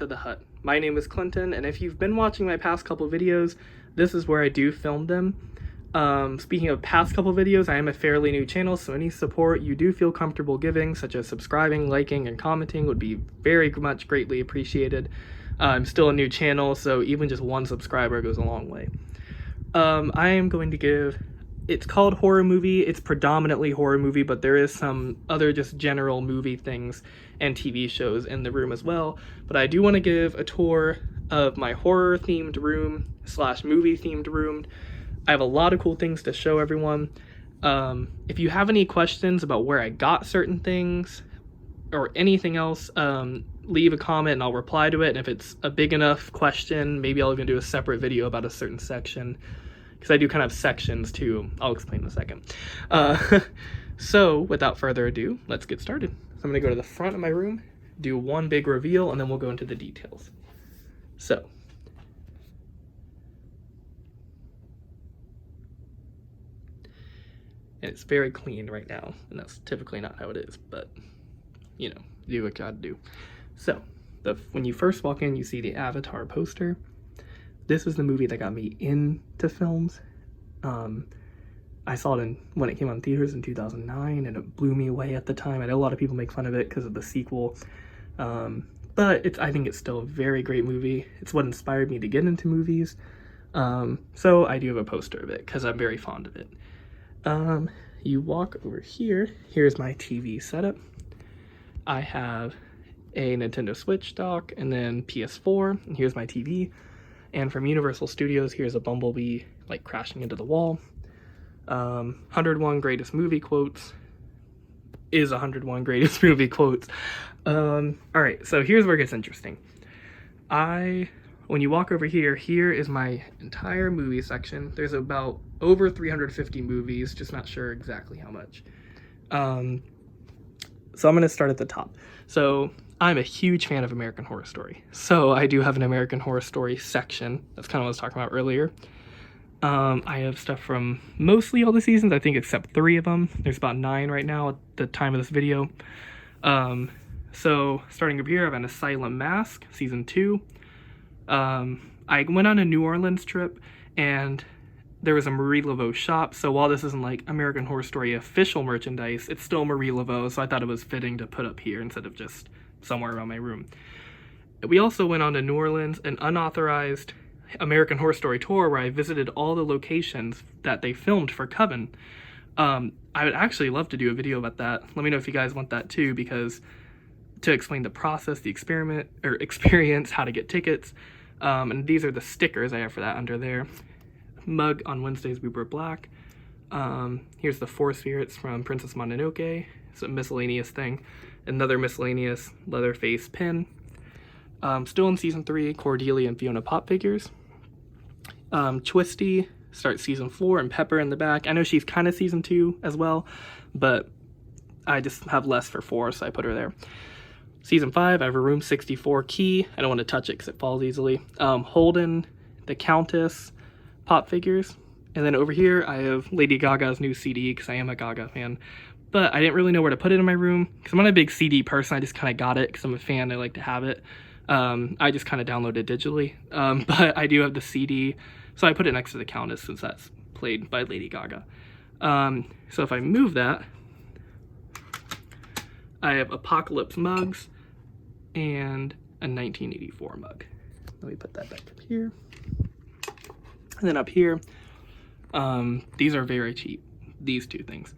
to the hut. My name is Clinton, and if you've been watching my past couple videos, this is where I do film them. Speaking of past couple videos, I am a fairly new channel, so any support you do feel comfortable giving, such as subscribing, liking, and commenting, would be very much greatly appreciated. I'm still a new channel, so even just one subscriber goes a long way. I am going to give... It's called horror movie. It's predominantly horror movie, but there is some other just general movie things and TV shows in the room as well. But I do want to give a tour of my horror themed room / movie themed room. I have a lot of cool things to show everyone. If you have any questions about where I got certain things or anything else, leave a comment and I'll reply to it. And if it's a big enough question, maybe I'll even do a separate video about a certain section, because I do kind of sections too. I'll explain in a second. So without further ado, let's get started. So I'm gonna go to the front of my room, do one big reveal, and then we'll go into the details. So, and it's very clean right now, and that's typically not how it is, but you know, do what you gotta do. So, when you first walk in, you see the Avatar poster. This is the movie that got me into films. I saw it when it came on theaters in 2009, and it blew me away at the time. I know a lot of people make fun of it because of the sequel, but I think it's still a very great movie. It's what inspired me to get into movies. So I do have a poster of it because I'm very fond of it. You walk over here. Here's my TV setup. I have a Nintendo Switch dock and then PS4, and here's my TV. And from Universal Studios, here's a bumblebee like crashing into the wall. 101 greatest movie quotes is 101 greatest movie quotes. All right, so here's where it gets interesting. When you walk over here, here is my entire movie section. There's about over 350 movies, just not sure exactly how much. So I'm gonna start at the top. So I'm a huge fan of American Horror Story. So I do have an American Horror Story section. That's kind of what I was talking about earlier. I have stuff from mostly all the seasons, I think, except 3 of them. There's about 9 right now at the time of this video. So starting up here, I have an Asylum Mask, season 2. I went on a New Orleans trip, and there was a Marie Laveau shop. So while this isn't like American Horror Story official merchandise, it's still Marie Laveau. So I thought it was fitting to put up here instead of just somewhere around my room. We also went on to New Orleans, an unauthorized American Horror Story tour where I visited all the locations that they filmed for Coven. I would actually love to do a video about that. Let me know if you guys want that too, because to explain the process, the experience, how to get tickets. And these are the stickers I have for that under there. Mug on Wednesdays We Were Black. Here's the 4 spirits from Princess Mononoke. It's a miscellaneous thing. Another miscellaneous Leatherface pin. Still in season 3, Cordelia and Fiona pop figures. Twisty starts season 4, and Pepper in the back. I know she's kind of season 2 as well, but I just have less for 4, so I put her there. Season 5, I have a Room 64 key. I don't want to touch it because it falls easily. Holden, the Countess pop figures. And then over here, I have Lady Gaga's new CD because I am a Gaga fan. But I didn't really know where to put it in my room because I'm not a big CD person. I just kind of got it because I'm a fan. I like to have it. I just kind of download it digitally. But I do have the CD, so I put it next to the Countess since that's played by Lady Gaga. So if I move that, I have Apocalypse mugs and a 1984 mug. Let me put that back up here. And then up here, these are very cheap, these 2 things.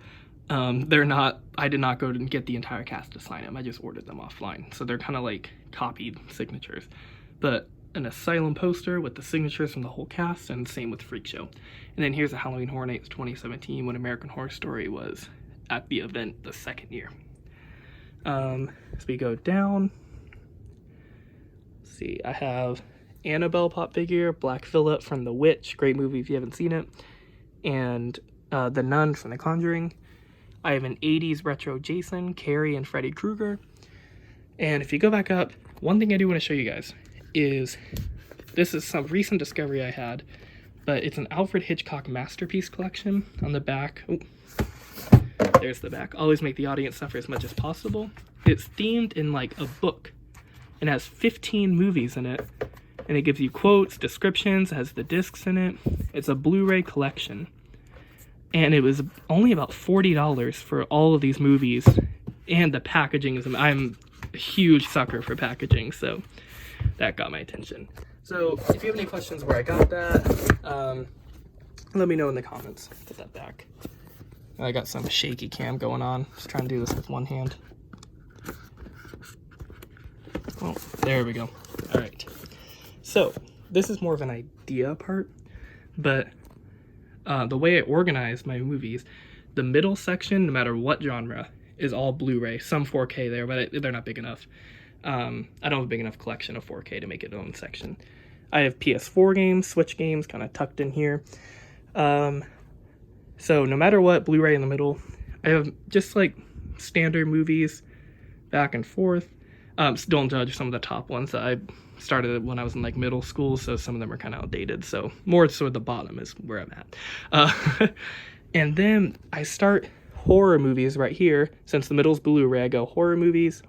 I did not go and get the entire cast to sign them. I just ordered them offline. So they're kind of like copied signatures. But an Asylum poster with the signatures from the whole cast, and same with Freak Show. And then here's a Halloween Horror Nights 2017 when American Horror Story was at the event the 2nd year. As we go down, let's see, I have Annabelle pop figure, Black Phillip from The Witch, great movie if you haven't seen it, and The Nun from The Conjuring. I have an 80s retro Jason, Carrie, and Freddy Krueger. And if you go back up, one thing I do want to show you guys is, this is some recent discovery I had, but it's an Alfred Hitchcock Masterpiece collection. On the back, oh, there's the back. Always make the audience suffer as much as possible. It's themed in like a book and has 15 movies in it. And it gives you quotes, descriptions, has the discs in it. It's a Blu-ray collection. And it was only about $40 for all of these movies. And the packaging is, I'm a huge sucker for packaging, so that got my attention. So if you have any questions where I got that, let me know in the comments. Put that back. I got some shaky cam going on. Just trying to do this with one hand. Oh, there we go. All right. So this is more of an idea part, but the way I organize my movies, the middle section, no matter what genre, is all Blu-ray. Some 4K there, but they're not big enough. I don't have a big enough collection of 4K to make it own section. I have PS4 games, Switch games, kind of tucked in here. So no matter what, Blu-ray in the middle. I have just like standard movies back and forth. Don't judge some of the top ones that I started when I was in like middle school, so some of them are kind of outdated. So more so at the bottom is where I'm at. And then I start horror movies right here. Since the middle's Blu-ray, I go horror movies,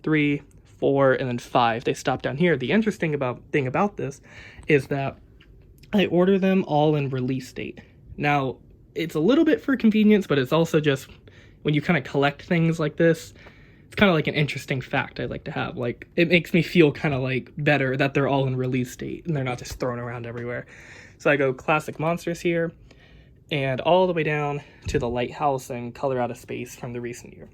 3, 4, and then 5. They stop down here. The interesting thing about this is that I order them all in release date. Now, it's a little bit for convenience, but it's also just when you kind of collect things like this, it's kind of like an interesting fact I like to have. Like, it makes me feel kind of like better that they're all in release date and they're not just thrown around everywhere. So I go Classic Monsters here and all the way down to The Lighthouse and Color Out of Space from the recent year.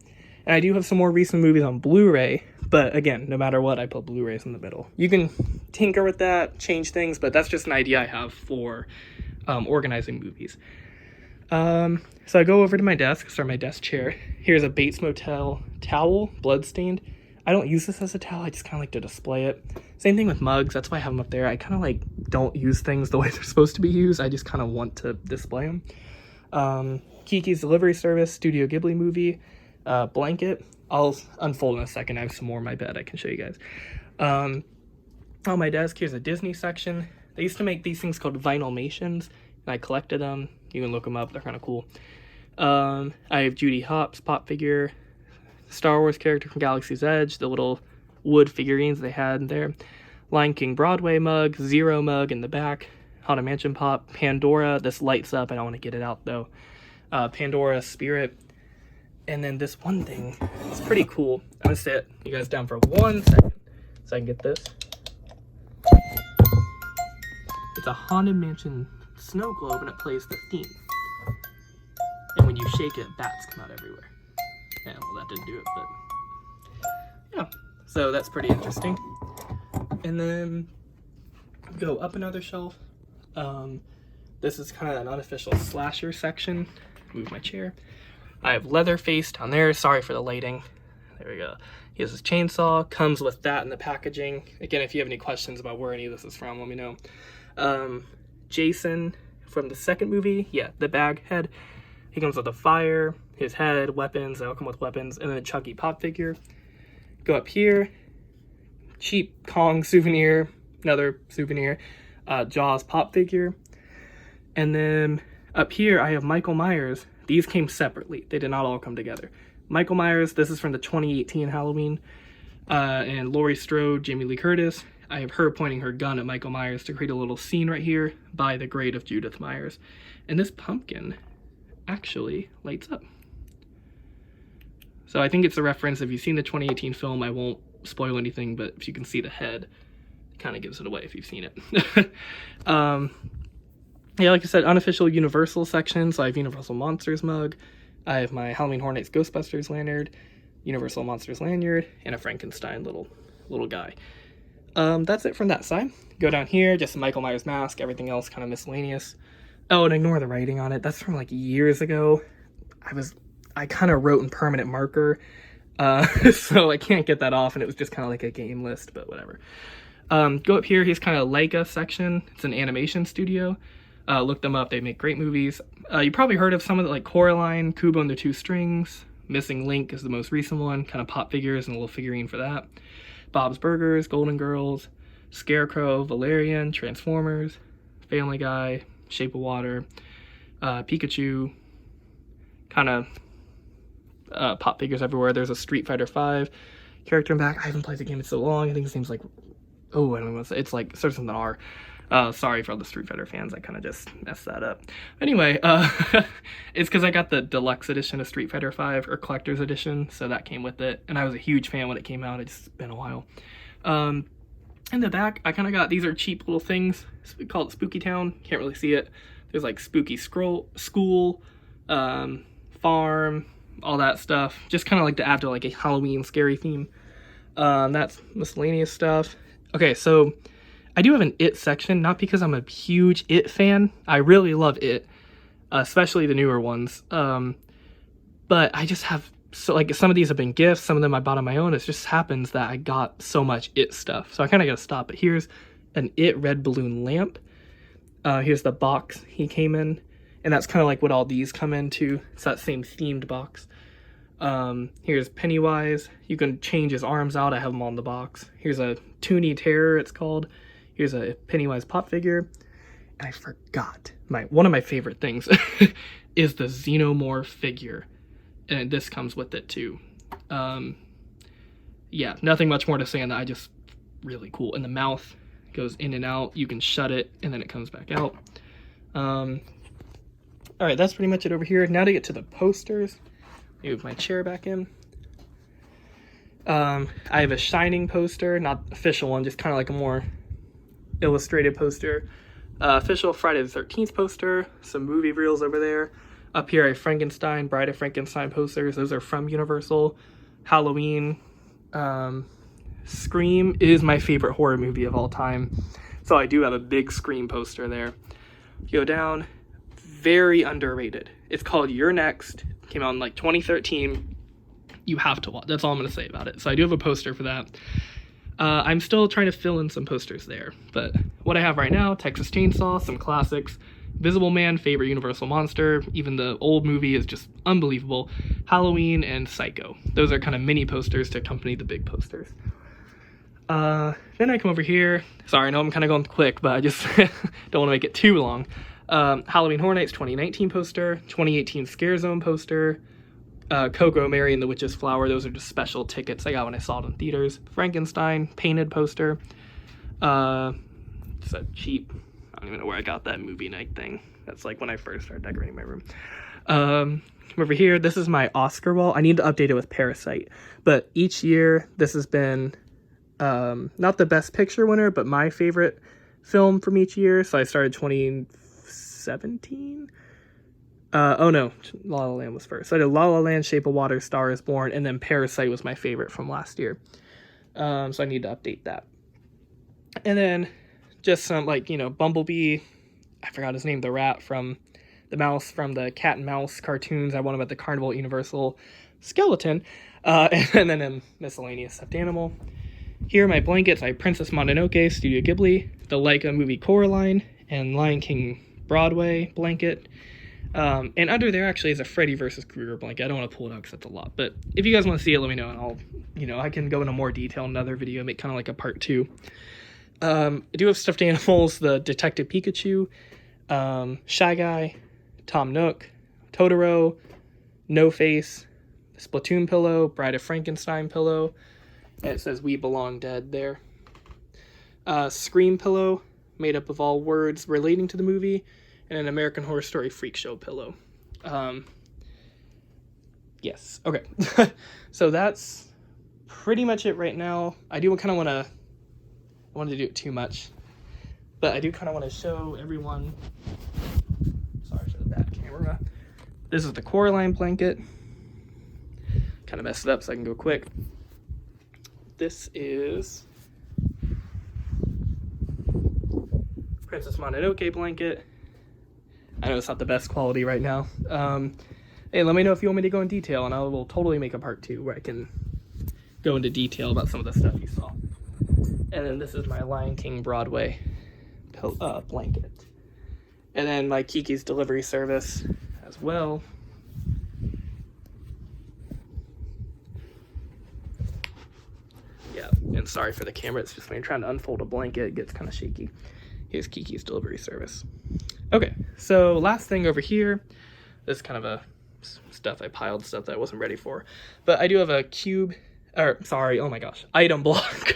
And I do have some more recent movies on Blu-ray, but again, no matter what, I put Blu-rays in the middle. You can tinker with that, change things, but that's just an idea I have for organizing movies. So I go over to my desk, start my desk chair. Here's a Bates Motel towel, bloodstained. I don't use this as a towel, I just kind of like to display it. Same thing with mugs, that's why I have them up there. I kind of like don't use things the way they're supposed to be used, I just kind of want to display them. Kiki's Delivery Service, Studio Ghibli movie, blanket. I'll unfold in a second, I have some more in my bed I can show you guys. On my desk, here's a Disney section. They used to make these things called Vinylmations, and I collected them. You can look them up, they're kind of cool. I have Judy Hopps pop figure, Star Wars character from Galaxy's Edge, the little wood figurines they had in there. Lion King Broadway mug, Zero mug in the back, Haunted Mansion pop, Pandora, this lights up, I don't want to get it out though. Pandora Spirit, and then this one thing, it's pretty cool. I'm gonna sit you guys down for 1 second so I can get this. It's a Haunted Mansion snow globe and it plays the theme. And when you shake it, bats come out everywhere. Yeah, well that didn't do it, but yeah. So that's pretty interesting. And then go up another shelf. This is kind of an unofficial slasher section. Move my chair. I have Leatherface down there. Sorry for the lighting. There we go. He has his chainsaw. Comes with that in the packaging. Again, if you have any questions about where any of this is from, let me know. Jason from the second movie. Yeah, the bag head. He comes with a fire, his head, weapons. They all come with weapons. And then a Chucky pop figure. Go up here. Cheap Kong souvenir. Another souvenir. Jaws pop figure. And then up here, I have Michael Myers. These came separately. They did not all come together. Michael Myers, this is from the 2018 Halloween. And Laurie Strode, Jamie Lee Curtis. I have her pointing her gun at Michael Myers to create a little scene right here by the grave of Judith Myers. And this pumpkin actually lights up. So I think it's a reference. If you've seen the 2018 film, I won't spoil anything, but if you can see the head, it kind of gives it away if you've seen it. Yeah, like I said, unofficial Universal section. So I have Universal Monsters mug. I have my Halloween Horror Nights Ghostbusters lanyard, Universal Monsters lanyard, and a Frankenstein little guy. That's it from that side. Go down here, just a Michael Myers mask, everything else kind of miscellaneous. Oh, and ignore the writing on it. That's from like years ago. I kind of wrote in permanent marker, so I can't get that off, and it was just kind of like a game list, but whatever. Go up here, here's kind of Leica section. It's an animation studio. Look them up, they make great movies. You probably heard of some of it, like Coraline, Kubo and the Two Strings, Missing Link is the most recent one, kind of pop figures and a little figurine for that. Bob's Burgers, Golden Girls, Scarecrow, Valerian, Transformers, Family Guy, Shape of Water, Pikachu, kind of pop figures everywhere. There's a Street Fighter V, character in back. I haven't played the game in so long. I think his name's like, oh, I don't know, it's like, it starts with an R. Sorry for all the Street Fighter fans, I kind of just messed that up. Anyway, it's because I got the deluxe edition of Street Fighter 5, or collector's edition, so that came with it, and I was a huge fan when it came out. It's been a while. In the back, I kind of got, these are cheap little things. We call it Spooky Town. Can't really see it. There's like Spooky School, Farm, all that stuff. Just kind of like to add to like a Halloween scary theme. That's miscellaneous stuff. Okay, so I do have an It section, not because I'm a huge It fan. I really love It, especially the newer ones. But I just have, so like some of these have been gifts, some of them I bought on my own. It just happens that I got so much It stuff. So I kind of got to stop. But here's an It red balloon lamp. Here's the box he came in. And that's kind of like what all these come into. It's that same themed box. Here's Pennywise. You can change his arms out. I have them on the box. Here's a Toonie Terror, it's called. Here's a Pennywise pop figure. And I forgot. One of my favorite things is the Xenomorph figure. And this comes with it too. Yeah, nothing much more to say on that. I just, really cool. And the mouth goes in and out. You can shut it and then it comes back out. All right, that's pretty much it over here. Now to get to the posters. Move my chair back in. I have a Shining poster, not official one, just kind of like a more illustrated poster. Official Friday the 13th poster, some movie reels over there. Up here I have Frankenstein, Bride of Frankenstein posters. Those are from Universal. Halloween. Scream is my favorite horror movie of all time. So I do have a big Scream poster there. You go down, very underrated. It's called You're Next. Came out in like 2013. You have to watch. That's all I'm going to say about it. So I do have a poster for that. I'm still trying to fill in some posters there. But what I have right now, Texas Chainsaw, some classics. Invisible Man, favorite Universal monster. Even the old movie is just unbelievable. Halloween and Psycho. Those are kind of mini posters to accompany the big posters. Then I come over here. Sorry, I know I'm kind of going quick, but I just don't want to make it too long. Halloween Horror Nights 2019 poster, 2018 Scare Zone poster, Coco, Mary and the Witch's Flower. Those are just special tickets I got when I saw it in theaters. Frankenstein painted poster. Just a cheap, I don't even know where I got that movie night thing. That's like when I first started decorating my room. Come over here. This is my Oscar wall. I need to update it with Parasite. But each year, this has been not the best picture winner, but my favorite film from each year. So I started 2017. Oh no, La La Land was first. So I did La La Land, Shape of Water, Star is Born, and then Parasite was my favorite from last year. So I need to update that. And then just some, like, you know, Bumblebee. I forgot his name, the rat from the mouse from the Cat and Mouse cartoons. I won him at the Carnival at Universal. Skeleton. And then a miscellaneous stuffed animal. Here are my blankets. I have Princess Mononoke, Studio Ghibli, the Leica movie Coraline, and Lion King Broadway blanket. And under there actually is a Freddy vs. Krueger blanket. I don't want to pull it out because that's a lot. But if you guys want to see it, let me know, and I'll, you know, I can go into more detail in another video, make kind of like a part 2. I do have stuffed animals, the Detective Pikachu, Shy Guy, Tom Nook, Totoro, No Face, Splatoon pillow, Bride of Frankenstein pillow, and it says We Belong Dead there. Scream pillow, made up of all words relating to the movie, and an American Horror Story Freak Show pillow. Yes, okay. So that's pretty much it right now. I do kind of want to, I wanted to do it too much, but I do kind of want to show everyone, sorry for the bad camera. This is the Coraline blanket. Kind of messed it up so I can go quick. This is Princess Mononoke blanket. I know it's not the best quality right now. Hey, let me know if you want me to go in detail, and I will totally make a part 2 where I can go into detail about some of the stuff you saw. And then this is my Lion King Broadway blanket. And then my Kiki's Delivery Service as well. Yeah, and sorry for the camera, it's just when you're trying to unfold a blanket, it gets kind of shaky. Here's Kiki's Delivery Service. Okay, so last thing over here, this is kind of a stuff I piled, stuff that I wasn't ready for. But I do have a cube or sorry, oh my gosh, item block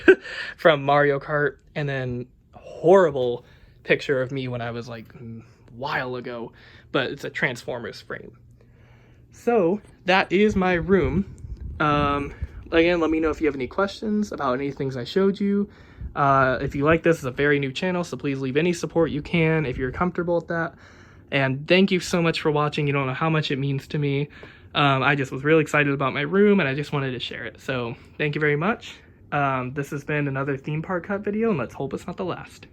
from Mario Kart, and then horrible picture of me when I was like a while ago, but it's a Transformers frame. So that is my room. Again, let me know if you have any questions about any things I showed you. If you like this, it's a very new channel, so please leave any support you can if you're comfortable with that. And thank you so much for watching. You don't know how much it means to me. I just was really excited about my room and I just wanted to share it. So thank you very much. This has been another theme park hut video, and let's hope it's not the last.